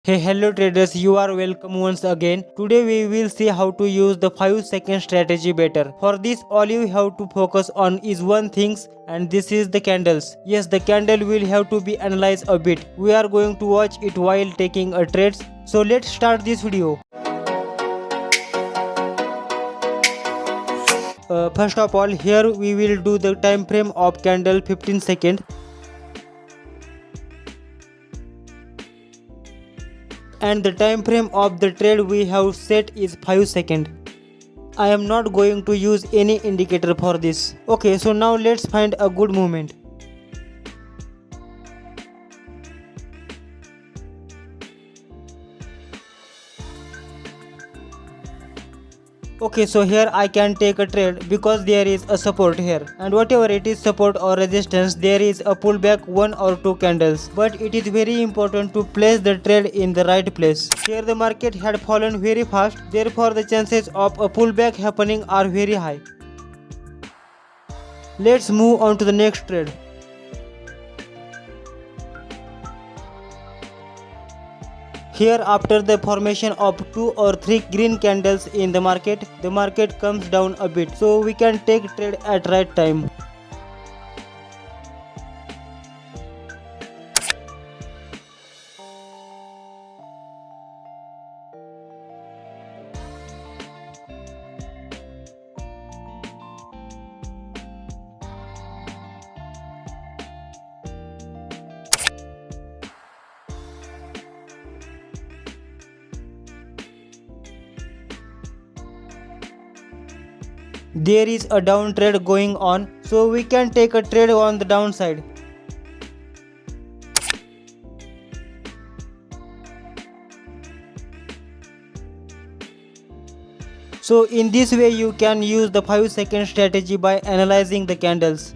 Hey hello traders, you are welcome once again. Today we will see how to use the 5-second strategy better. For this all you have to focus on is one thing, and this is the candles. Yes, the candle will have to be analyzed a bit. We are going to watch it while taking a trade. So let's start this video. First of all, here we will do the time frame of candle 15 seconds. And the time frame of the trade we have set is 5 seconds. I am not going to use any indicator for this. Okay, so now let's find a good movement. Okay, so here I can take a trade because there is a support here, and whatever it is support or resistance, there is a pullback 1 or 2 candles, but it is very important to place the trade in the right place. Here the market had fallen very fast, therefore the chances of a pullback happening are very high. Let's move on to the next trade. Here after the formation of 2 or 3 green candles in the market comes down a bit, so we can take trade at right time. There is a down trade going on, so we can take a trade on the downside. So in this way you can use the 5-second strategy by analyzing the candles.